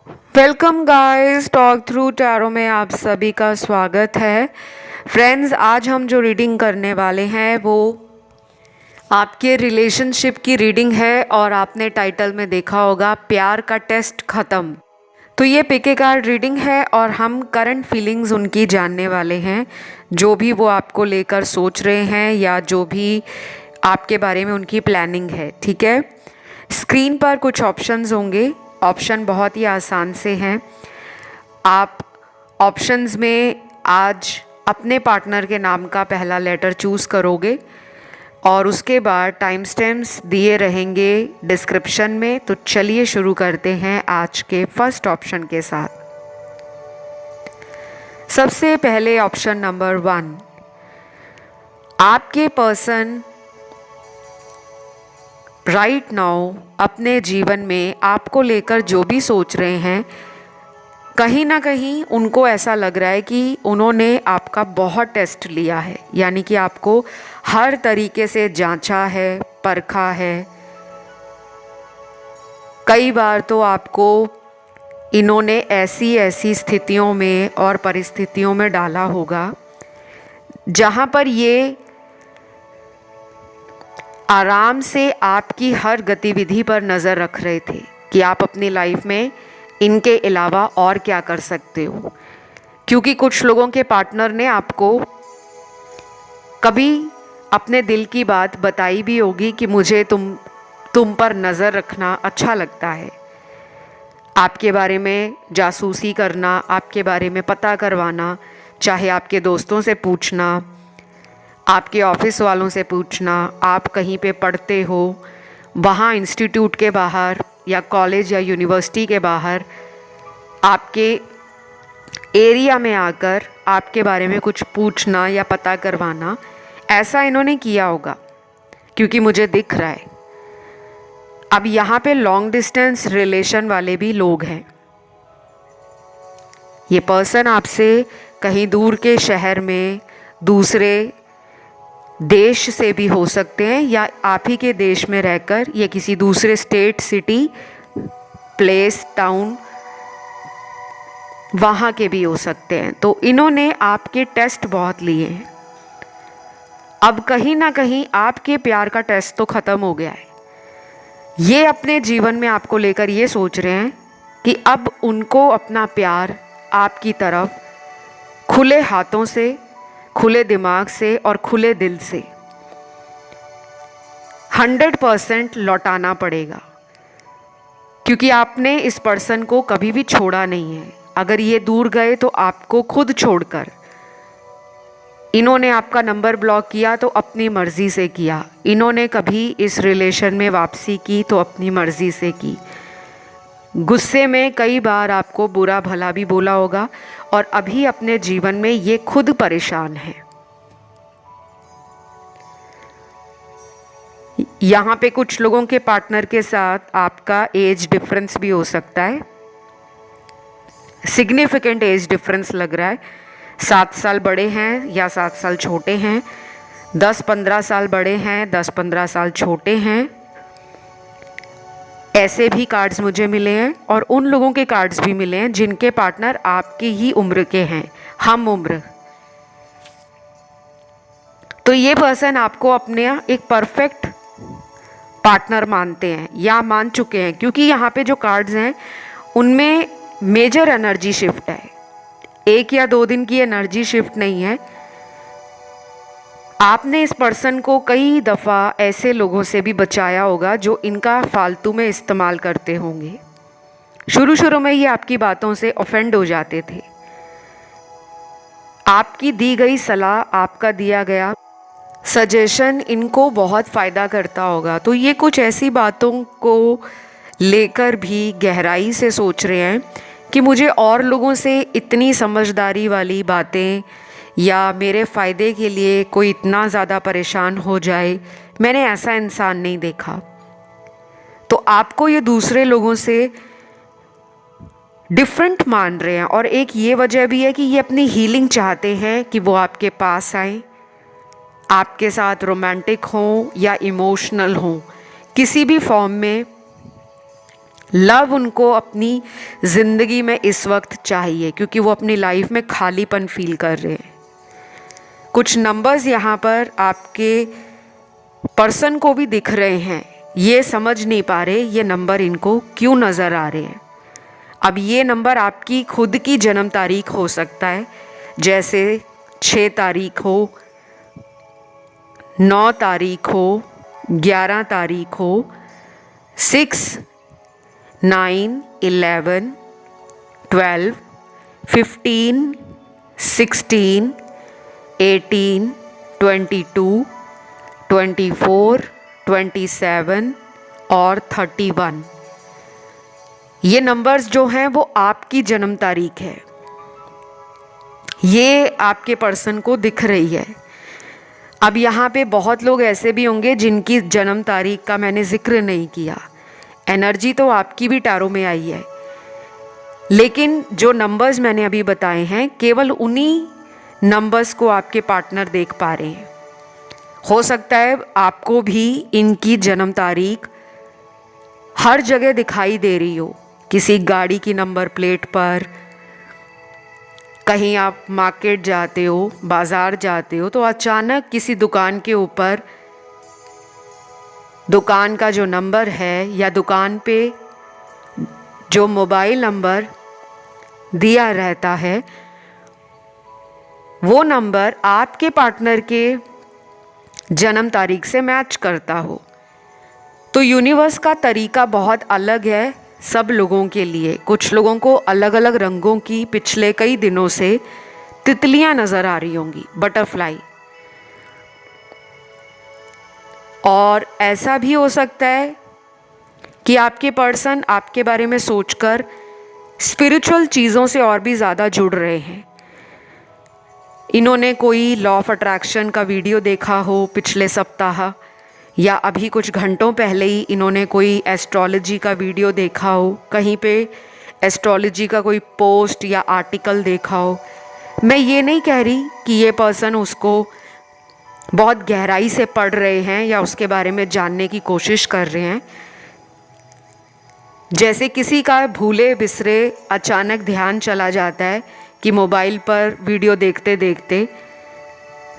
Welcome guys, talk through tarot में आप सभी का स्वागत है। फ्रेंड्स, आज हम जो रीडिंग करने वाले हैं वो आपके रिलेशनशिप की रीडिंग है और आपने टाइटल में देखा होगा प्यार का टेस्ट ख़त्म। तो ये पिके कार्ड रीडिंग है और हम करंट फीलिंग्स उनकी जानने वाले हैं, जो भी वो आपको लेकर सोच रहे हैं या जो भी आपके बारे में उनकी प्लानिंग है। ठीक है, स्क्रीन पर कुछ ऑप्शंस होंगे। ऑप्शन बहुत ही आसान से हैं। आप ऑप्शंस में आज अपने पार्टनर के नाम का पहला लेटर चूज़ करोगे और उसके बाद टाइम स्टैम्प्स दिए रहेंगे डिस्क्रिप्शन में। तो चलिए शुरू करते हैं आज के फर्स्ट ऑप्शन के साथ। सबसे पहले ऑप्शन नंबर 1, आपके पर्सन राइट नाउ अपने जीवन में आपको लेकर जो भी सोच रहे हैं, कहीं ना कहीं उनको ऐसा लग रहा है कि उन्होंने आपका बहुत टेस्ट लिया है, यानी कि आपको हर तरीके से जांचा है, परखा है। कई बार तो आपको इन्होंने ऐसी ऐसी स्थितियों में और परिस्थितियों में डाला होगा जहाँ पर ये आराम से आपकी हर गतिविधि पर नज़र रख रहे थे कि आप अपनी लाइफ में इनके अलावा और क्या कर सकते हो। क्योंकि कुछ लोगों के पार्टनर ने आपको कभी अपने दिल की बात बताई भी होगी कि मुझे तुम पर नज़र रखना अच्छा लगता है। आपके बारे में जासूसी करना, आपके बारे में पता करवाना, चाहे आपके दोस्तों से पूछना, आपके ऑफिस वालों से पूछना, आप कहीं पे पढ़ते हो वहाँ इंस्टीट्यूट के बाहर या कॉलेज या यूनिवर्सिटी के बाहर आपके एरिया में आकर आपके बारे में कुछ पूछना या पता करवाना, ऐसा इन्होंने किया होगा क्योंकि मुझे दिख रहा है। अब यहाँ पे लॉन्ग डिस्टेंस रिलेशन वाले भी लोग हैं। ये पर्सन आपसे कहीं दूर के शहर में, दूसरे देश से भी हो सकते हैं या आप ही के देश में रहकर ये किसी दूसरे स्टेट, सिटी, प्लेस, टाउन वहाँ के भी हो सकते हैं। तो इन्होंने आपके टेस्ट बहुत लिए हैं। अब कहीं ना कहीं आपके प्यार का टेस्ट तो ख़त्म हो गया है। ये अपने जीवन में आपको लेकर ये सोच रहे हैं कि अब उनको अपना प्यार आपकी तरफ खुले हाथों से, खुले दिमाग से और खुले दिल से 100% लौटाना पड़ेगा, क्योंकि आपने इस पर्सन को कभी भी छोड़ा नहीं है। अगर ये दूर गए तो आपको खुद छोड़कर, इन्होंने आपका नंबर ब्लॉक किया तो अपनी मर्ज़ी से किया, इन्होंने कभी इस रिलेशन में वापसी की तो अपनी मर्ज़ी से की। गुस्से में कई बार आपको बुरा भला भी बोला होगा और अभी अपने जीवन में ये खुद परेशान है। यहाँ पे कुछ लोगों के पार्टनर के साथ आपका एज डिफरेंस भी हो सकता है। सिग्निफिकेंट एज डिफरेंस लग रहा है। 7 साल बड़े हैं या 7 साल छोटे हैं, 10-15 साल बड़े हैं, 10-15 साल छोटे हैं। ऐसे भी कार्ड्स मुझे मिले हैं और उन लोगों के कार्ड्स भी मिले हैं जिनके पार्टनर आपकी ही उम्र के हैं, हम उम्र। तो ये पर्सन आपको अपने एक परफेक्ट पार्टनर मानते हैं या मान चुके हैं, क्योंकि यहाँ पे जो कार्ड्स हैं उनमें मेजर एनर्जी शिफ्ट है। 1 या 2 दिन की एनर्जी शिफ्ट नहीं है। आपने इस पर्सन को कई दफ़ा ऐसे लोगों से भी बचाया होगा जो इनका फालतू में इस्तेमाल करते होंगे। शुरू शुरू में ये आपकी बातों से ऑफेंड हो जाते थे। आपकी दी गई सलाह, आपका दिया गया सजेशन इनको बहुत फ़ायदा करता होगा। तो ये कुछ ऐसी बातों को लेकर भी गहराई से सोच रहे हैं कि मुझे और लोगों से इतनी समझदारी वाली बातें या मेरे फ़ायदे के लिए कोई इतना ज़्यादा परेशान हो जाए, मैंने ऐसा इंसान नहीं देखा। तो आपको ये दूसरे लोगों से डिफरेंट मान रहे हैं और एक ये वजह भी है कि ये अपनी हीलिंग चाहते हैं कि वो आपके पास आए, आपके साथ रोमांटिक हों या इमोशनल हों, किसी भी फॉर्म में लव उनको अपनी ज़िंदगी में इस वक्त चाहिए, क्योंकि वो अपनी लाइफ में खालीपन फील कर रहे हैं। कुछ नंबर्स यहाँ पर आपके पर्सन को भी दिख रहे हैं, ये समझ नहीं पा रहे ये नंबर इनको क्यों नज़र आ रहे हैं। अब ये नंबर आपकी खुद की जन्म तारीख हो सकता है, जैसे 6 तारीख हो, 9 तारीख हो, 11 तारीख हो, 6, 9, 11, 12, 15, 16, 18, 22, 24, 27 और 31। ये नंबर्स जो हैं वो आपकी जन्म तारीख है, ये आपके पर्सन को दिख रही है। अब यहाँ पे बहुत लोग ऐसे भी होंगे जिनकी जन्म तारीख का मैंने जिक्र नहीं किया। एनर्जी तो आपकी भी टैरो में आई है, लेकिन जो नंबर्स मैंने अभी बताए हैं केवल उन्हीं नंबर्स को आपके पार्टनर देख पा रहे हैं। हो सकता है आपको भी इनकी जन्म तारीख हर जगह दिखाई दे रही हो, किसी गाड़ी की नंबर प्लेट पर, कहीं आप मार्केट जाते हो, बाज़ार जाते हो तो अचानक किसी दुकान के ऊपर दुकान का जो नंबर है या दुकान पे जो मोबाइल नंबर दिया रहता है वो नंबर आपके पार्टनर के जन्म तारीख से मैच करता हो। तो यूनिवर्स का तरीका बहुत अलग है सब लोगों के लिए। कुछ लोगों को अलग अलग रंगों की पिछले कई दिनों से तितलियां नज़र आ रही होंगी, बटरफ्लाई। और ऐसा भी हो सकता है कि आपके पर्सन आपके बारे में सोचकर स्पिरिचुअल चीज़ों से और भी ज़्यादा जुड़ रहे हैं। इन्होंने कोई लॉ ऑफ अट्रैक्शन का वीडियो देखा हो पिछले सप्ताह, या अभी कुछ घंटों पहले ही इन्होंने कोई एस्ट्रोलॉजी का वीडियो देखा हो, कहीं पे एस्ट्रोलॉजी का कोई पोस्ट या आर्टिकल देखा हो। मैं ये नहीं कह रही कि ये पर्सन उसको बहुत गहराई से पढ़ रहे हैं या उसके बारे में जानने की कोशिश कर रहे हैं। जैसे किसी का भूले बिसरे अचानक ध्यान चला जाता है कि मोबाइल पर वीडियो देखते देखते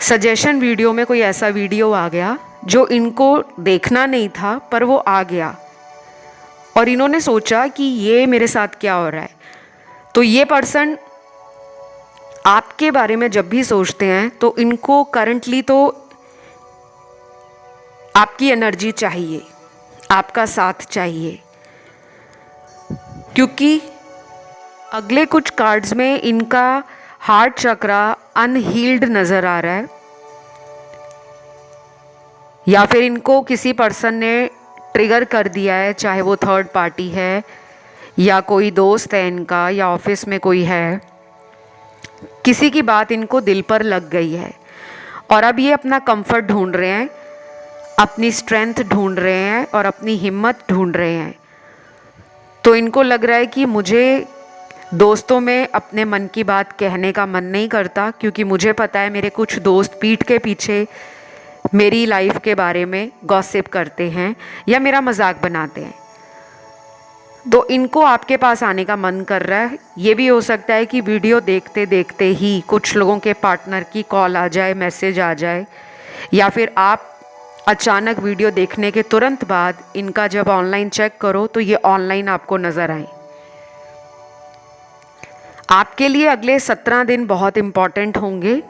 सजेशन वीडियो में कोई ऐसा वीडियो आ गया जो इनको देखना नहीं था पर वो आ गया और इन्होंने सोचा कि ये मेरे साथ क्या हो रहा है। तो ये पर्सन आपके बारे में जब भी सोचते हैं तो इनको करंटली तो आपकी एनर्जी चाहिए, आपका साथ चाहिए, क्योंकि अगले कुछ कार्ड्स में इनका हार्ट चक्रा अनहील्ड नज़र आ रहा है, या फिर इनको किसी पर्सन ने ट्रिगर कर दिया है, चाहे वो थर्ड पार्टी है या कोई दोस्त है इनका या ऑफिस में कोई है। किसी की बात इनको दिल पर लग गई है और अब ये अपना कंफर्ट ढूंढ रहे हैं, अपनी स्ट्रेंथ ढूंढ रहे हैं और अपनी हिम्मत ढूंढ रहे हैं। तो इनको लग रहा है कि मुझे दोस्तों में अपने मन की बात कहने का मन नहीं करता, क्योंकि मुझे पता है मेरे कुछ दोस्त पीठ के पीछे मेरी लाइफ के बारे में गॉसिप करते हैं या मेरा मजाक बनाते हैं। तो इनको आपके पास आने का मन कर रहा है। ये भी हो सकता है कि वीडियो देखते देखते ही कुछ लोगों के पार्टनर की कॉल आ जाए, मैसेज आ जाए, या फिर आप अचानक वीडियो देखने के तुरंत बाद इनका जब ऑनलाइन चेक करो तो ये ऑनलाइन आपको नज़र आए। आपके लिए अगले 17 दिन बहुत इम्पॉर्टेंट होंगे।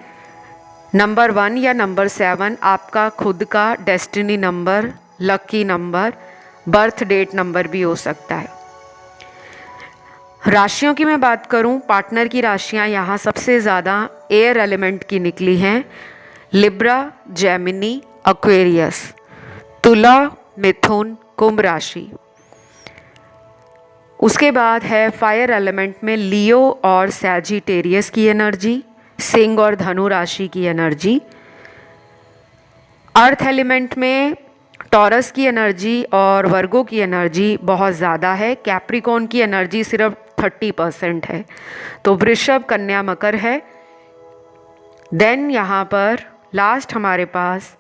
नंबर 1 या नंबर 7 आपका खुद का destiny number, lucky number, birth date number भी हो सकता है। राशियों की मैं बात करूं, पार्टनर की राशियां यहाँ सबसे ज़्यादा एयर एलिमेंट की निकली हैं। लिब्रा, जेमिनी, एक्वेरियस, तुला, मिथुन, कुंभ राशि। उसके बाद है फायर एलिमेंट में लियो और सैजिटेरियस की एनर्जी, सिंह और धनु राशि की एनर्जी। अर्थ एलिमेंट में टॉरस की एनर्जी और वर्गो की एनर्जी बहुत ज़्यादा है। कैप्रिकॉर्न की एनर्जी सिर्फ 30% है। तो वृषभ, कन्या, मकर है। देन यहाँ पर लास्ट हमारे पास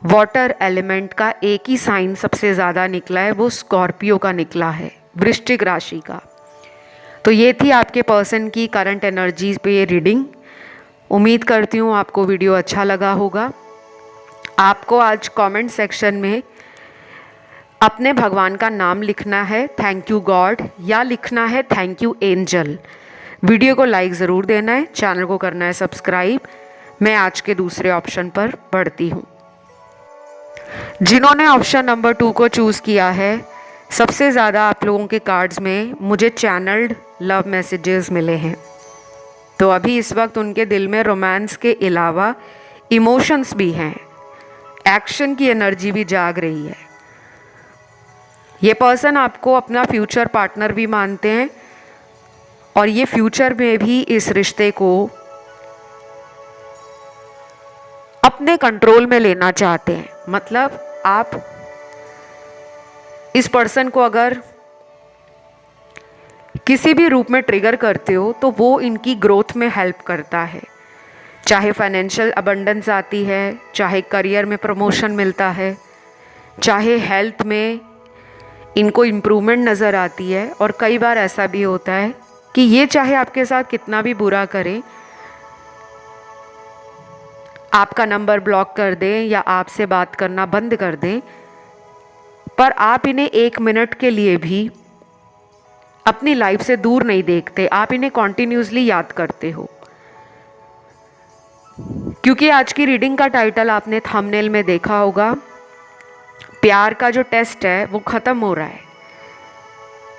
वाटर एलिमेंट का एक ही साइन सबसे ज़्यादा निकला है, वो स्कॉर्पियो का निकला है। वृश्चिक राशि का। तो ये थी आपके पर्सन की करंट एनर्जी पे ये रीडिंग। उम्मीद करती हूँ आपको वीडियो अच्छा लगा होगा। आपको आज कमेंट सेक्शन में अपने भगवान का नाम लिखना है, थैंक यू गॉड, या लिखना है थैंक यू एंजल। वीडियो को लाइक ज़रूर देना है, चैनल को करना है सब्सक्राइब। मैं आज के दूसरे ऑप्शन पर बढ़ती हूँ। जिन्होंने ऑप्शन नंबर 2 को चूज़ किया है, सबसे ज़्यादा आप लोगों के कार्ड्स में मुझे चैनल्ड लव मैसेजेस मिले हैं। तो अभी इस वक्त उनके दिल में रोमांस के अलावा इमोशंस भी हैं, एक्शन की एनर्जी भी जाग रही है। ये पर्सन आपको अपना फ्यूचर पार्टनर भी मानते हैं और ये फ्यूचर में भी इस रिश्ते को अपने कंट्रोल में लेना चाहते हैं। मतलब आप इस पर्सन को अगर किसी भी रूप में ट्रिगर करते हो तो वो इनकी ग्रोथ में हेल्प करता है। चाहे फाइनेंशियल अबंडेंस आती है, चाहे करियर में प्रमोशन मिलता है, चाहे हेल्थ में इनको इम्प्रूवमेंट नज़र आती है। और कई बार ऐसा भी होता है कि ये चाहे आपके साथ कितना भी बुरा करें, आपका नंबर ब्लॉक कर दें या आपसे बात करना बंद कर दें, पर आप इन्हें 1 मिनट के लिए भी अपनी लाइफ से दूर नहीं देखते, आप इन्हें कॉन्टिन्यूसली याद करते हो। क्योंकि आज की रीडिंग का टाइटल आपने थंबनेल में देखा होगा, प्यार का जो टेस्ट है वो ख़त्म हो रहा है।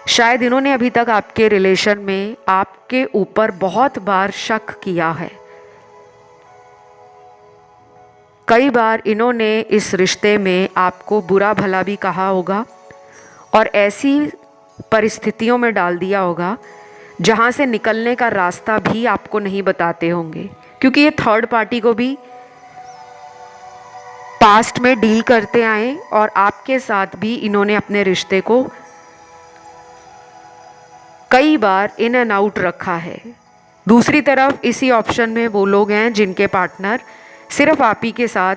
शायद इन्होंने अभी तक आपके रिलेशन में आपके ऊपर बहुत बार शक किया है। कई बार इन्होंने इस रिश्ते में आपको बुरा भला भी कहा होगा और ऐसी परिस्थितियों में डाल दिया होगा जहां से निकलने का रास्ता भी आपको नहीं बताते होंगे। क्योंकि ये थर्ड पार्टी को भी पास्ट में डील करते आए और आपके साथ भी इन्होंने अपने रिश्ते को कई बार इन एंड आउट रखा है। दूसरी तरफ इसी ऑप्शन में वो लोग हैं जिनके पार्टनर सिर्फ आप ही के साथ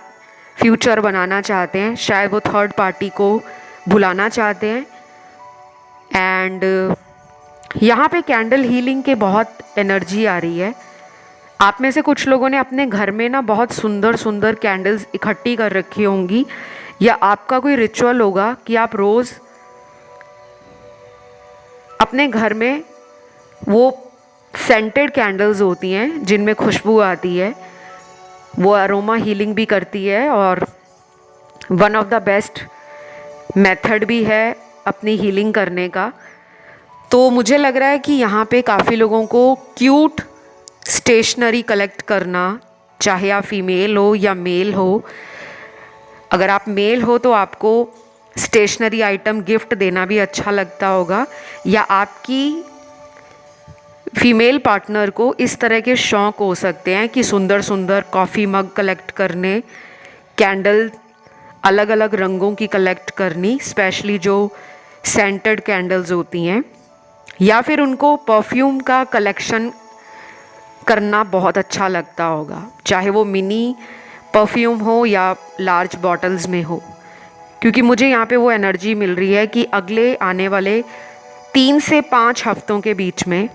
फ्यूचर बनाना चाहते हैं। शायद वो थर्ड पार्टी को भुलाना चाहते हैं। एंड यहाँ पे कैंडल हीलिंग के बहुत एनर्जी आ रही है। आप में से कुछ लोगों ने अपने घर में ना बहुत सुंदर सुंदर कैंडल्स इकट्ठी कर रखी होंगी, या आपका कोई रिचुअल होगा कि आप रोज़ अपने घर में वो सेंटेड कैंडल्स होती हैं जिनमें खुशबू आती है, वो अरोमा हीलिंग भी करती है और one of the best method भी है अपनी हीलिंग करने का। तो मुझे लग रहा है कि यहाँ पे काफ़ी लोगों को क्यूट स्टेशनरी कलेक्ट करना, चाहे आप फीमेल हो या मेल हो, अगर आप मेल हो तो आपको स्टेशनरी आइटम गिफ्ट देना भी अच्छा लगता होगा, या आपकी फीमेल पार्टनर को इस तरह के शौक़ हो सकते हैं कि सुंदर सुंदर कॉफ़ी मग कलेक्ट करने, कैंडल अलग अलग रंगों की कलेक्ट करनी, स्पेशली जो सेंटेड कैंडल्स होती हैं, या फिर उनको परफ्यूम का कलेक्शन करना बहुत अच्छा लगता होगा, चाहे वो मिनी परफ्यूम हो या लार्ज बॉटल्स में हो। क्योंकि मुझे यहाँ पे वो एनर्जी मिल रही है कि अगले आने वाले 3 से 5 हफ्तों के बीच में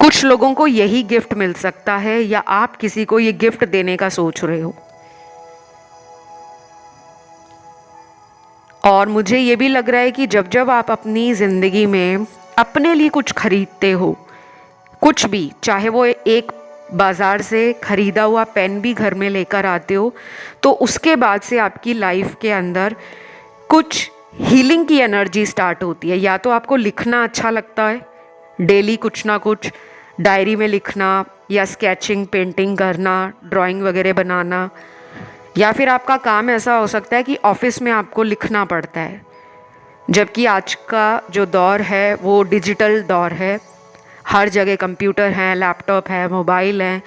कुछ लोगों को यही गिफ्ट मिल सकता है, या आप किसी को ये गिफ्ट देने का सोच रहे हो। और मुझे ये भी लग रहा है कि जब जब आप अपनी ज़िंदगी में अपने लिए कुछ खरीदते हो, कुछ भी, चाहे वो एक बाज़ार से ख़रीदा हुआ पेन भी घर में लेकर आते हो, तो उसके बाद से आपकी लाइफ के अंदर कुछ हीलिंग की एनर्जी स्टार्ट होती है। या तो आपको लिखना अच्छा लगता है, डेली कुछ ना कुछ डायरी में लिखना, या स्केचिंग, पेंटिंग करना, ड्राइंग वगैरह बनाना, या फिर आपका काम ऐसा हो सकता है कि ऑफिस में आपको लिखना पड़ता है। जबकि आज का जो दौर है वो डिजिटल दौर है, हर जगह कंप्यूटर हैं, लैपटॉप है, मोबाइल हैं,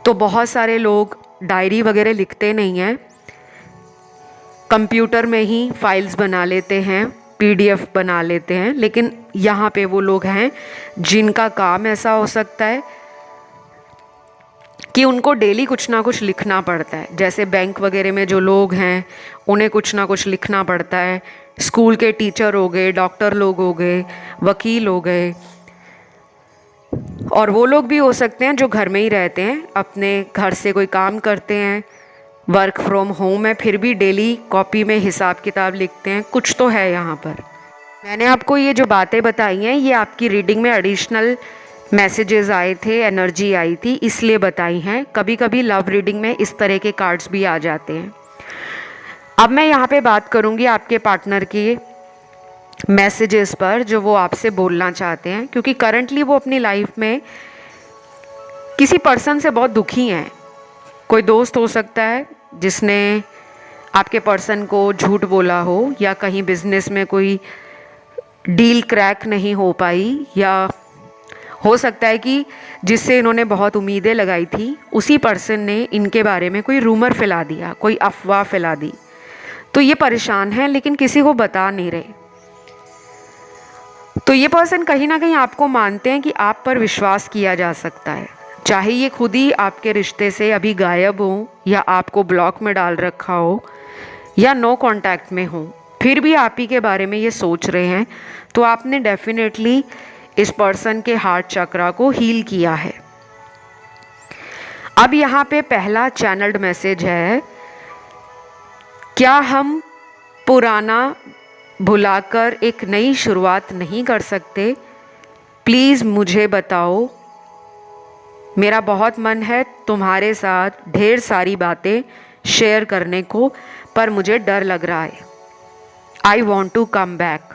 तो बहुत सारे लोग डायरी वगैरह लिखते नहीं हैं, कंप्यूटर में ही फाइल्स बना लेते हैं, पीडीएफ बना लेते हैं। लेकिन यहाँ पे वो लोग हैं जिनका काम ऐसा हो सकता है कि उनको डेली कुछ ना कुछ लिखना पड़ता है। जैसे बैंक वगैरह में जो लोग हैं उन्हें कुछ ना कुछ लिखना पड़ता है, स्कूल के टीचर हो गए, डॉक्टर लोग हो गए, वकील हो गए, और वो लोग भी हो सकते हैं जो घर में ही रहते हैं, अपने घर से कोई काम करते हैं, वर्क फ्रॉम होम है, फिर भी डेली कॉपी में हिसाब किताब लिखते हैं। कुछ तो है यहाँ पर। मैंने आपको ये जो बातें बताई हैं ये आपकी रीडिंग में एडिशनल मैसेजेस आए थे, एनर्जी आई थी, इसलिए बताई हैं। कभी कभी लव रीडिंग में इस तरह के कार्ड्स भी आ जाते हैं। अब मैं यहाँ पे बात करूँगी आपके पार्टनर के मैसेजेस पर जो वो आपसे बोलना चाहते हैं, क्योंकि करंटली वो अपनी लाइफ में किसी पर्सन से बहुत दुखी हैं। कोई दोस्त हो सकता है जिसने आपके पर्सन को झूठ बोला हो, या कहीं बिजनेस में कोई डील क्रैक नहीं हो पाई, या हो सकता है कि जिससे इन्होंने बहुत उम्मीदें लगाई थी उसी पर्सन ने इनके बारे में कोई रूमर फैला दिया, कोई अफवाह फैला दी। तो ये परेशान हैं लेकिन किसी को बता नहीं रहे। तो ये पर्सन कहीं ना कहीं आपको मानते हैं कि आप पर विश्वास किया जा सकता है, चाहे ये खुद ही आपके रिश्ते से अभी गायब हो, या आपको ब्लॉक में डाल रखा हो, या नो कांटेक्ट में हो, फिर भी आप ही के बारे में ये सोच रहे हैं। तो आपने डेफिनेटली इस पर्सन के हार्ट चक्रा को हील किया है। अब यहाँ पे पहला चैनल्ड मैसेज है, क्या हम पुराना भुलाकर एक नई शुरुआत नहीं कर सकते? प्लीज़ मुझे बताओ, मेरा बहुत मन है तुम्हारे साथ ढेर सारी बातें शेयर करने को, पर मुझे डर लग रहा है। I want to come back.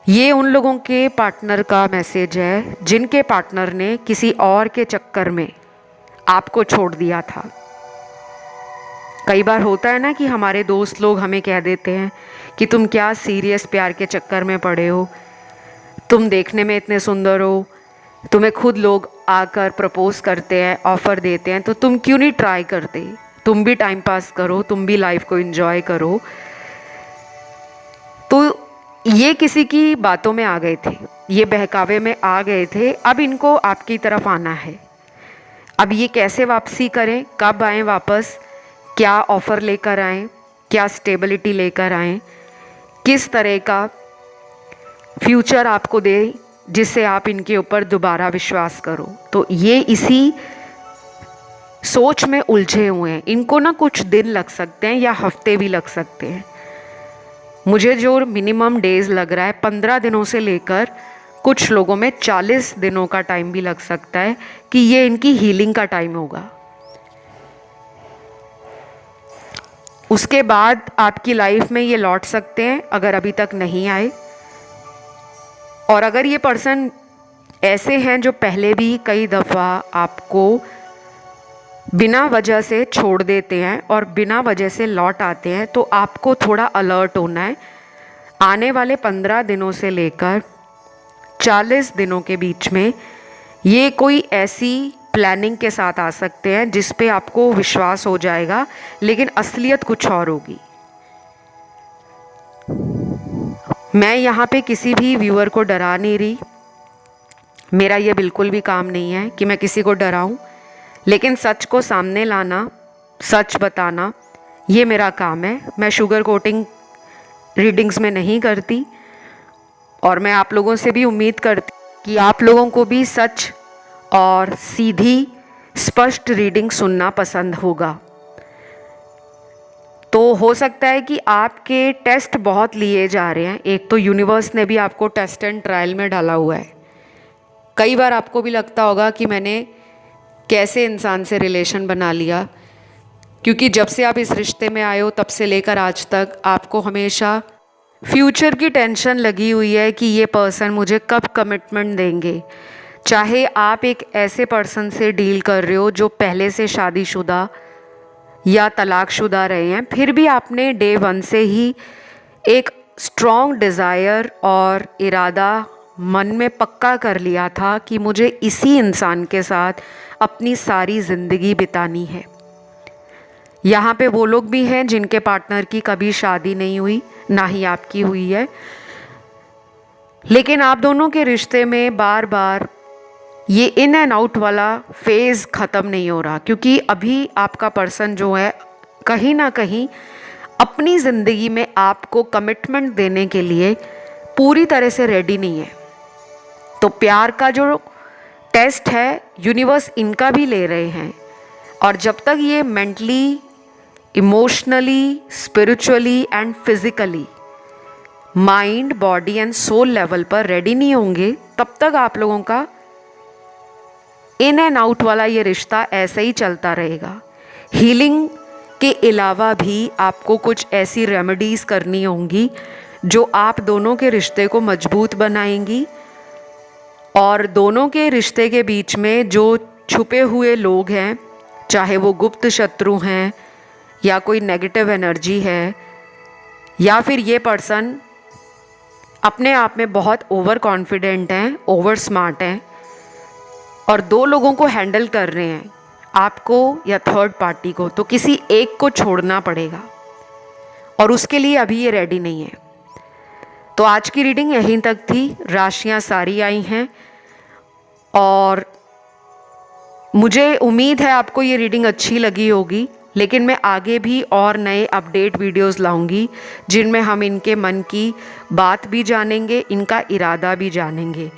ये उन लोगों के पार्टनर का मैसेज है जिनके पार्टनर ने किसी और के चक्कर में आपको छोड़ दिया था। कई बार होता है ना कि हमारे दोस्त लोग हमें कह देते हैं कि तुम क्या सीरियस प्यार के चक्कर में पड़े हो, तुम देखने में इतने सुंदर हो, तुम्हें खुद लोग आकर प्रपोज करते हैं, ऑफ़र देते हैं, तो तुम क्यों नहीं ट्राई करते, तुम भी टाइम पास करो, तुम भी लाइफ को एंजॉय करो। तो ये किसी की बातों में आ गए थे, ये बहकावे में आ गए थे। अब इनको आपकी तरफ आना है। अब ये कैसे वापसी करें, कब आएँ वापस, क्या ऑफ़र लेकर आएँ, क्या स्टेबिलिटी लेकर आएँ, किस तरह का फ्यूचर आपको दे जिससे आप इनके ऊपर दोबारा विश्वास करो। तो ये इसी सोच में उलझे हुए हैं। इनको ना कुछ दिन लग सकते हैं या हफ्ते भी लग सकते हैं। मुझे जो मिनिमम डेज लग रहा है 15 दिनों से लेकर कुछ लोगों में 40 दिनों का टाइम भी लग सकता है कि ये इनकी हीलिंग का टाइम होगा। उसके बाद आपकी लाइफ में ये लौट सकते हैं अगर अभी तक नहीं आए। और अगर ये पर्सन ऐसे हैं जो पहले भी कई दफ़ा आपको बिना वजह से छोड़ देते हैं और बिना वजह से लौट आते हैं, तो आपको थोड़ा अलर्ट होना है। आने वाले 15 दिनों से लेकर 40 दिनों के बीच में ये कोई ऐसी प्लानिंग के साथ आ सकते हैं जिस पे आपको विश्वास हो जाएगा, लेकिन असलियत कुछ और होगी। मैं यहाँ पे किसी भी व्यूअर को डरा नहीं रही, मेरा ये बिल्कुल भी काम नहीं है कि मैं किसी को डराऊं, लेकिन सच को सामने लाना, सच बताना, ये मेरा काम है। मैं शुगर कोटिंग रीडिंग्स में नहीं करती, और मैं आप लोगों से भी उम्मीद करती कि आप लोगों को भी सच और सीधी स्पष्ट रीडिंग सुनना पसंद होगा। तो हो सकता है कि आपके टेस्ट बहुत लिए जा रहे हैं। एक तो यूनिवर्स ने भी आपको टेस्ट एंड ट्रायल में डाला हुआ है। कई बार आपको भी लगता होगा कि मैंने कैसे इंसान से रिलेशन बना लिया, क्योंकि जब से आप इस रिश्ते में आए हो तब से लेकर आज तक आपको हमेशा फ्यूचर की टेंशन लगी हुई है कि ये पर्सन मुझे कब कमिटमेंट देंगे। चाहे आप एक ऐसे पर्सन से डील कर रहे हो जो पहले से शादीशुदा या तलाकशुदा रहे हैं, फिर भी आपने डे 1 से ही एक स्ट्रॉन्ग डिज़ायर और इरादा मन में पक्का कर लिया था कि मुझे इसी इंसान के साथ अपनी सारी ज़िंदगी बितानी है। यहाँ पे वो लोग भी हैं जिनके पार्टनर की कभी शादी नहीं हुई, ना ही आपकी हुई है, लेकिन आप दोनों के रिश्ते में बार बार ये इन एंड आउट वाला फेज़ ख़त्म नहीं हो रहा, क्योंकि अभी आपका पर्सन जो है कहीं ना कहीं अपनी ज़िंदगी में आपको कमिटमेंट देने के लिए पूरी तरह से रेडी नहीं है। तो प्यार का जो टेस्ट है यूनिवर्स इनका भी ले रहे हैं, और जब तक ये mentally, emotionally, spiritually and physically, mind, body and soul level पर रेडी नहीं होंगे, तब तक आप लोगों का इन एंड आउट वाला ये रिश्ता ऐसे ही चलता रहेगा। हीलिंग के अलावा भी आपको कुछ ऐसी रेमेडीज़ करनी होंगी जो आप दोनों के रिश्ते को मजबूत बनाएंगी, और दोनों के रिश्ते के बीच में जो छुपे हुए लोग हैं, चाहे वो गुप्त शत्रु हैं या कोई नेगेटिव एनर्जी है, या फिर ये पर्सन अपने आप में बहुत ओवर कॉन्फिडेंट हैं, ओवर स्मार्ट हैं और दो लोगों को हैंडल कर रहे हैं, आपको या थर्ड पार्टी को, तो किसी एक को छोड़ना पड़ेगा और उसके लिए अभी ये रेडी नहीं है। तो आज की रीडिंग यहीं तक थी। राशियां सारी आई हैं और मुझे उम्मीद है आपको ये रीडिंग अच्छी लगी होगी, लेकिन मैं आगे भी और नए अपडेट वीडियोस लाऊंगी जिनमें हम इनके मन की बात भी जानेंगे, इनका इरादा भी जानेंगे।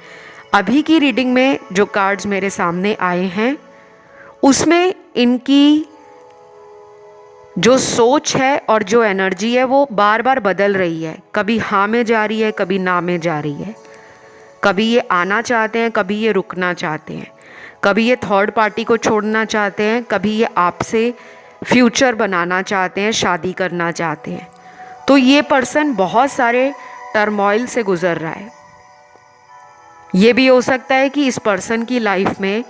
अभी की रीडिंग में जो कार्ड्स मेरे सामने आए हैं उसमें इनकी जो सोच है और जो एनर्जी है वो बार बार बदल रही है। कभी हाँ में जा रही है, कभी ना में जा रही है, कभी ये आना चाहते हैं, कभी ये रुकना चाहते हैं, कभी ये थर्ड पार्टी को छोड़ना चाहते हैं, कभी ये आपसे फ्यूचर बनाना चाहते हैं, शादी करना चाहते हैं। तो ये पर्सन बहुत सारे टर्मोइल से गुजर रहा है। ये भी हो सकता है कि इस पर्सन की लाइफ में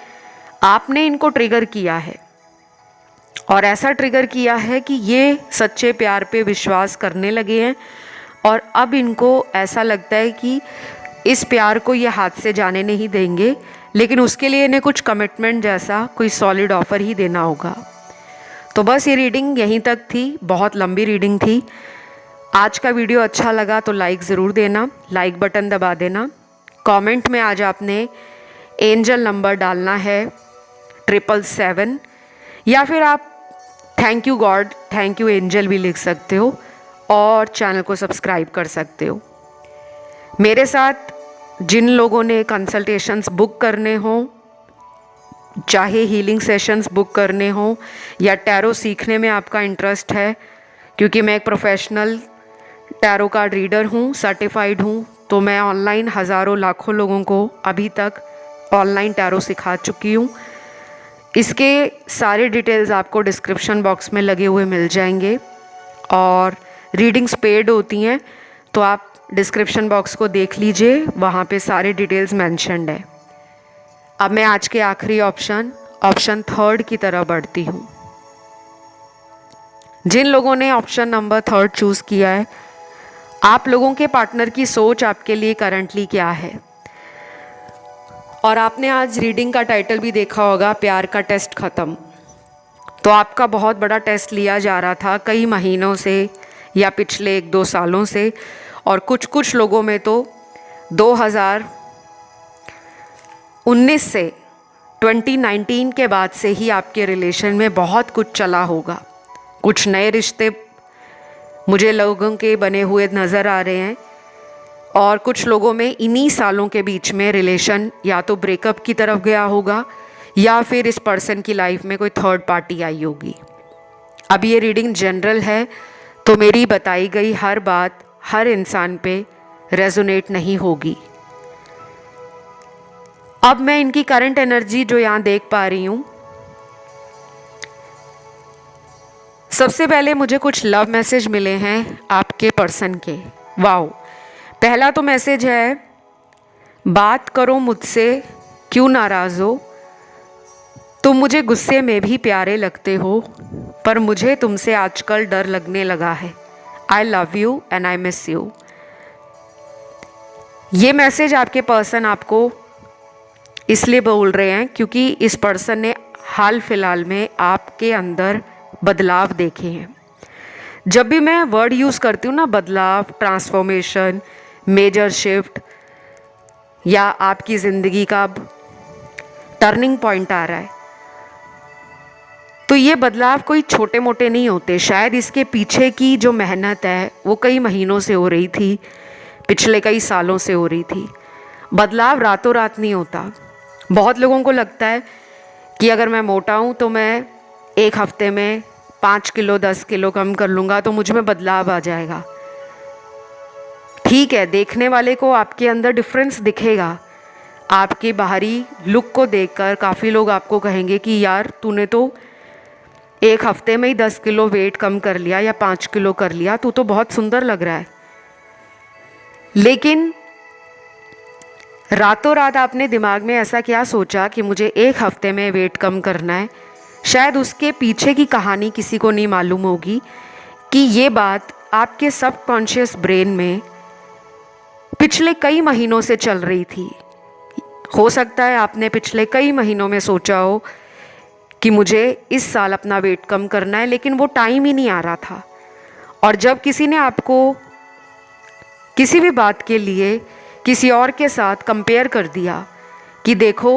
आपने इनको ट्रिगर किया है, और ऐसा ट्रिगर किया है कि ये सच्चे प्यार पे विश्वास करने लगे हैं, और अब इनको ऐसा लगता है कि इस प्यार को ये हाथ से जाने नहीं देंगे, लेकिन उसके लिए इन्हें कुछ कमिटमेंट जैसा कोई सॉलिड ऑफर ही देना होगा। तो बस ये रीडिंग यहीं तक थी, बहुत लंबी रीडिंग थी। आज का वीडियो अच्छा लगा तो लाइक ज़रूर देना, लाइक बटन दबा देना। कमेंट में आज आपने एंजल नंबर डालना है 777, या फिर आप thank you God, thank you angel भी लिख सकते हो, और चैनल को सब्सक्राइब कर सकते हो। मेरे साथ जिन लोगों ने कंसल्टेशंस बुक करने हों, चाहे हीलिंग सेशंस बुक करने हों या टैरो सीखने में आपका इंटरेस्ट है, क्योंकि मैं एक प्रोफेशनल टैरो कार्ड रीडर हूँ, सर्टिफाइड हूँ, तो मैं ऑनलाइन हज़ारों लाखों लोगों को अभी तक ऑनलाइन टैरो सिखा चुकी हूँ। इसके सारे डिटेल्स आपको डिस्क्रिप्शन बॉक्स में लगे हुए मिल जाएंगे, और रीडिंग्स पेड होती हैं, तो आप डिस्क्रिप्शन बॉक्स को देख लीजिए, वहाँ पे सारे डिटेल्स मेंशन्ड है। अब मैं आज के आखिरी ऑप्शन थर्ड की तरफ बढ़ती हूँ। जिन लोगों ने ऑप्शन नंबर थर्ड चूज़ किया है, आप लोगों के पार्टनर की सोच आपके लिए करंटली क्या है, और आपने आज रीडिंग का टाइटल भी देखा होगा, प्यार का टेस्ट ख़त्म। तो आपका बहुत बड़ा टेस्ट लिया जा रहा था कई महीनों से या पिछले 1-2 सालों से, और कुछ लोगों में तो 2019 से 2019 के बाद से ही आपके रिलेशन में बहुत कुछ चला होगा। कुछ नए रिश्ते मुझे लोगों के बने हुए नज़र आ रहे हैं, और कुछ लोगों में इन्हीं सालों के बीच में रिलेशन या तो ब्रेकअप की तरफ गया होगा, या फिर इस पर्सन की लाइफ में कोई थर्ड पार्टी आई होगी। अब ये रीडिंग जनरल है, तो मेरी बताई गई हर बात हर इंसान पे रेजोनेट नहीं होगी। अब मैं इनकी करंट एनर्जी जो यहाँ देख पा रही हूँ, सबसे पहले मुझे कुछ लव मैसेज मिले हैं आपके पर्सन के। वाओ, पहला तो मैसेज है, बात करो मुझसे, क्यों नाराज़ हो, तुम मुझे गुस्से में भी प्यारे लगते हो, पर मुझे तुमसे आजकल डर लगने लगा है। I love you and I miss you. ये मैसेज आपके पर्सन आपको इसलिए बोल रहे हैं क्योंकि इस पर्सन ने हाल फिलहाल में आपके अंदर बदलाव देखे हैं। जब भी मैं वर्ड यूज़ करती हूँ ना, बदलाव, ट्रांसफॉर्मेशन, मेजर शिफ्ट, या आपकी ज़िंदगी का टर्निंग पॉइंट आ रहा है। तो ये बदलाव कोई छोटे मोटे नहीं होते, शायद इसके पीछे की जो मेहनत है वो कई महीनों से हो रही थी, पिछले कई सालों से हो रही थी। बदलाव रातों रात नहीं होता। बहुत लोगों को लगता है कि अगर मैं मोटा हूँ तो मैं एक हफ्ते में 5 किलो 10 किलो कम कर लूँगा तो मुझ में बदलाव आ जाएगा। ठीक है, देखने वाले को आपके अंदर डिफरेंस दिखेगा। आपकी बाहरी लुक को देखकर काफ़ी लोग आपको कहेंगे कि यार तूने तो एक हफ्ते में ही 10 किलो वेट कम कर लिया या 5 किलो कर लिया, तू तो बहुत सुंदर लग रहा है। लेकिन रातों रात आपने दिमाग में ऐसा क्या सोचा कि मुझे एक हफ्ते में वेट कम करना है? शायद उसके पीछे की कहानी किसी को नहीं मालूम होगी कि ये बात आपके सबकॉन्शियस ब्रेन में पिछले कई महीनों से चल रही थी। हो सकता है आपने पिछले कई महीनों में सोचा हो कि मुझे इस साल अपना वेट कम करना है, लेकिन वो टाइम ही नहीं आ रहा था। और जब किसी ने आपको किसी भी बात के लिए किसी और के साथ कंपेयर कर दिया कि देखो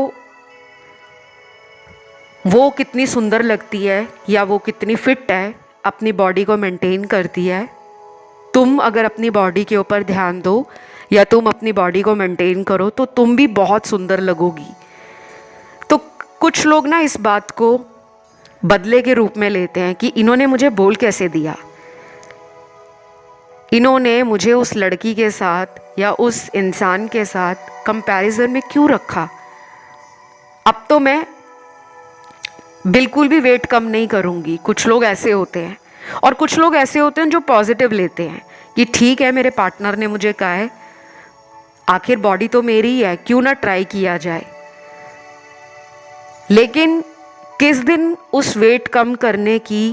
वो कितनी सुंदर लगती है या वो कितनी फिट है, अपनी बॉडी को मेंटेन करती है, तुम अगर अपनी बॉडी के ऊपर ध्यान दो या तुम अपनी बॉडी को मेंटेन करो तो तुम भी बहुत सुंदर लगोगी। तो कुछ लोग ना इस बात को बदले के रूप में लेते हैं कि इन्होंने मुझे बोल कैसे दिया, इन्होंने मुझे उस लड़की के साथ या उस इंसान के साथ कंपैरिजन में क्यों रखा, अब तो मैं बिल्कुल भी वेट कम नहीं करूँगी। कुछ लोग ऐसे होते हैं। और कुछ लोग ऐसे होते हैं जो पॉजिटिव लेते हैं कि ठीक है, मेरे पार्टनर ने मुझे कहा है, आखिर बॉडी तो मेरी ही है, क्यों ना ट्राई किया जाए। लेकिन किस दिन उस वेट कम करने की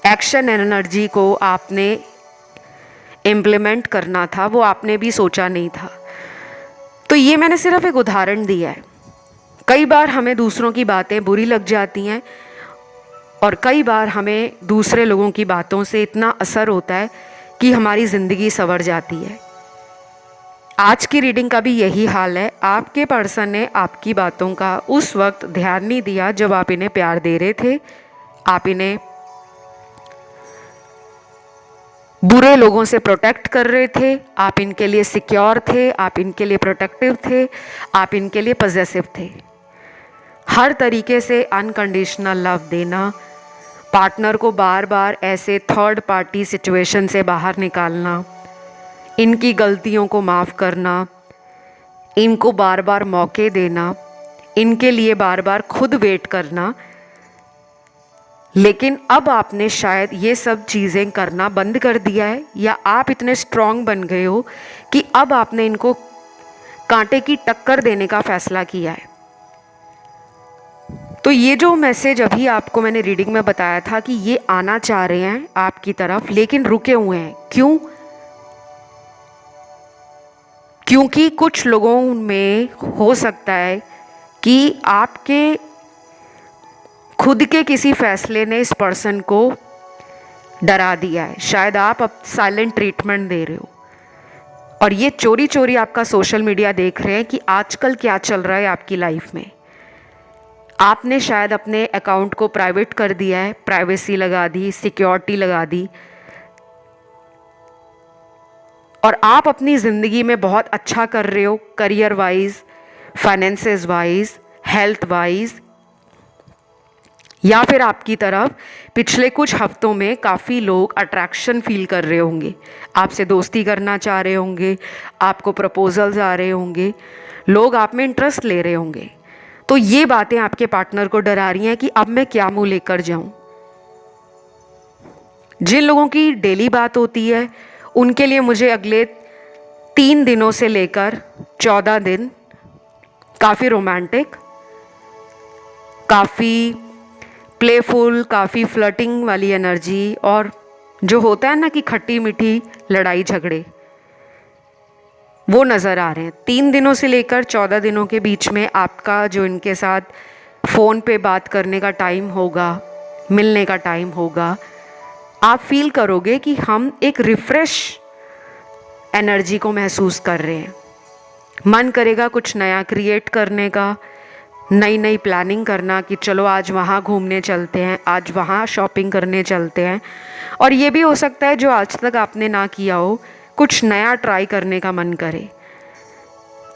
एक्शन एनर्जी को आपने इम्प्लीमेंट करना था, वो आपने भी सोचा नहीं था। तो ये मैंने सिर्फ एक उदाहरण दिया है। कई बार हमें दूसरों की बातें बुरी लग जाती हैं और कई बार हमें दूसरे लोगों की बातों से इतना असर होता है कि हमारी ज़िंदगी संवर जाती है। आज की रीडिंग का भी यही हाल है। आपके पर्सन ने आपकी बातों का उस वक्त ध्यान नहीं दिया जब आप इन्हें प्यार दे रहे थे। आप इन्हें बुरे लोगों से प्रोटेक्ट कर रहे थे, आप इनके लिए सिक्योर थे, आप इनके लिए प्रोटेक्टिव थे, आप इनके लिए पॉजेसिव थे। हर तरीके से अनकंडीशनल लव देना, पार्टनर को बार बार ऐसे थर्ड पार्टी सिचुएशन से बाहर निकालना, इनकी गलतियों को माफ़ करना, इनको बार बार मौके देना, इनके लिए बार बार खुद वेट करना। लेकिन अब आपने शायद ये सब चीज़ें करना बंद कर दिया है, या आप इतने स्ट्रांग बन गए हो कि अब आपने इनको कांटे की टक्कर देने का फैसला किया है। तो ये जो मैसेज अभी आपको मैंने रीडिंग में बताया था कि ये आना चाह रहे हैं आपकी तरफ, लेकिन रुके हुए हैं। क्यों? क्योंकि कुछ लोगों में हो सकता है कि आपके खुद के किसी फैसले ने इस पर्सन को डरा दिया है। शायद आप अब साइलेंट ट्रीटमेंट दे रहे हो और ये चोरी चोरी आपका सोशल मीडिया देख रहे हैं कि आजकल क्या चल रहा है आपकी लाइफ में। आपने शायद अपने अकाउंट को प्राइवेट कर दिया है, प्राइवेसी लगा दी, सिक्योरिटी लगा दी, और आप अपनी ज़िंदगी में बहुत अच्छा कर रहे हो, career wise, finances wise, health wise, या फिर आपकी तरफ पिछले कुछ हफ्तों में काफ़ी लोग अट्रैक्शन फील कर रहे होंगे, आपसे दोस्ती करना चाह रहे होंगे, आपको प्रपोजल्स आ रहे होंगे, लोग आप में इंटरेस्ट ले रहे होंगे। तो ये बातें आपके पार्टनर को डरा रही हैं कि अब मैं क्या मुंह लेकर जाऊं। जिन लोगों की डेली बात होती है उनके लिए मुझे अगले 3 दिनों से लेकर 14 दिन काफ़ी रोमांटिक, काफ़ी प्लेफुल, काफ़ी फ्लर्टिंग वाली एनर्जी, और जो होता है ना कि खट्टी मीठी लड़ाई झगड़े, वो नज़र आ रहे हैं। 3 दिनों से लेकर 14 दिनों के बीच में आपका जो इनके साथ फ़ोन पे बात करने का टाइम होगा, मिलने का टाइम होगा, आप फील करोगे कि हम एक रिफ़्रेश एनर्जी को महसूस कर रहे हैं। मन करेगा कुछ नया क्रिएट करने का, नई नई प्लानिंग करना कि चलो आज वहाँ घूमने चलते हैं, आज वहाँ शॉपिंग करने चलते हैं। और ये भी हो सकता है जो आज तक आपने ना किया हो, कुछ नया ट्राई करने का मन करे।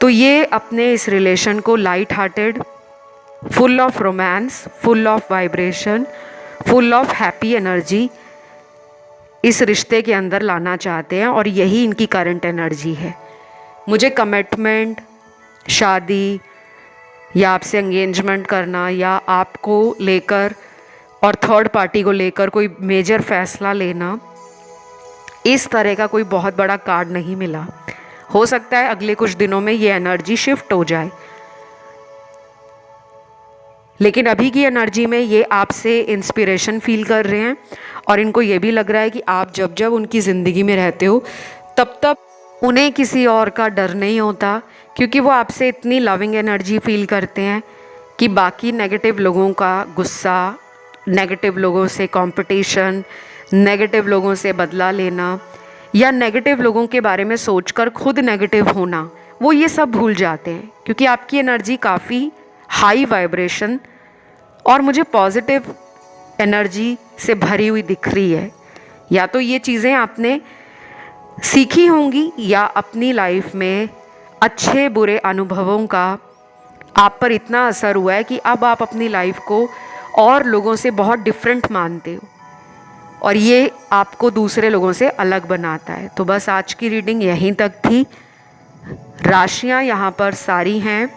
तो ये अपने इस रिलेशन को light hearted, full of romance, full of vibration, full of happy energy इस रिश्ते के अंदर लाना चाहते हैं, और यही इनकी करंट एनर्जी है। मुझे कमिटमेंट, शादी या आपसे एंगेजमेंट करना या आपको लेकर और थर्ड पार्टी को लेकर कोई मेजर फैसला लेना, इस तरह का कोई बहुत बड़ा कार्ड नहीं मिला। हो सकता है अगले कुछ दिनों में ये एनर्जी शिफ्ट हो जाए, लेकिन अभी की एनर्जी में ये आपसे इंस्पिरेशन फील कर रहे हैं, और इनको ये भी लग रहा है कि आप जब जब उनकी ज़िंदगी में रहते हो तब तब उन्हें किसी और का डर नहीं होता, क्योंकि वो आपसे इतनी लविंग एनर्जी फील करते हैं कि बाकी नेगेटिव लोगों का गुस्सा, नेगेटिव लोगों से कंपटीशन, नेगेटिव लोगों से बदला लेना या नेगेटिव लोगों के बारे में सोचकर खुद नेगेटिव होना, वो ये सब भूल जाते हैं, क्योंकि आपकी एनर्जी काफ़ी हाई वाइब्रेशन और मुझे पॉजिटिव एनर्जी से भरी हुई दिख रही है। या तो ये चीज़ें आपने सीखी होंगी या अपनी लाइफ में अच्छे बुरे अनुभवों का आप पर इतना असर हुआ है कि अब आप अपनी लाइफ को और लोगों से बहुत डिफरेंट मानते हो, और ये आपको दूसरे लोगों से अलग बनाता है। तो बस आज की रीडिंग यहीं तक थी। राशियां यहाँ पर सारी हैं,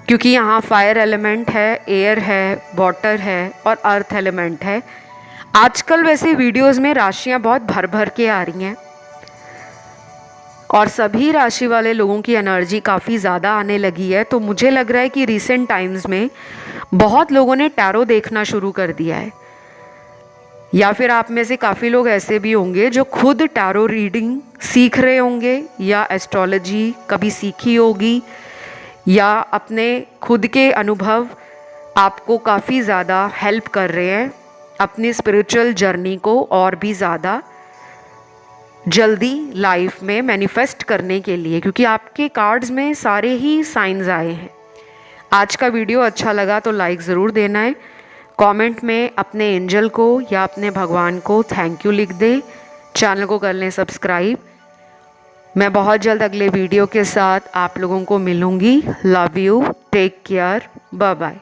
क्योंकि यहाँ फायर एलिमेंट है, एयर है, वाटर है और अर्थ एलिमेंट है। आजकल वैसे वीडियोस में राशियाँ बहुत भर भर के आ रही हैं, और सभी राशि वाले लोगों की एनर्जी काफ़ी ज़्यादा आने लगी है। तो मुझे लग रहा है कि रिसेंट टाइम्स में बहुत लोगों ने टैरो देखना शुरू कर दिया है, या फिर आप में से काफ़ी लोग ऐसे भी होंगे जो खुद टैरो रीडिंग सीख रहे होंगे, या एस्ट्रोलॉजी कभी सीखी होगी, या अपने खुद के अनुभव आपको काफ़ी ज़्यादा हेल्प कर रहे हैं अपनी स्पिरिचुअल जर्नी को और भी ज़्यादा जल्दी लाइफ में मैनिफेस्ट करने के लिए, क्योंकि आपके कार्ड्स में सारे ही साइंस आए हैं। आज का वीडियो अच्छा लगा तो लाइक ज़रूर देना है। कमेंट में अपने एंजल को या अपने भगवान को थैंक यू लिख दें। चैनल को कर लें सब्सक्राइब। मैं बहुत जल्द अगले वीडियो के साथ आप लोगों को मिलूँगी। Love you, take care, bye bye.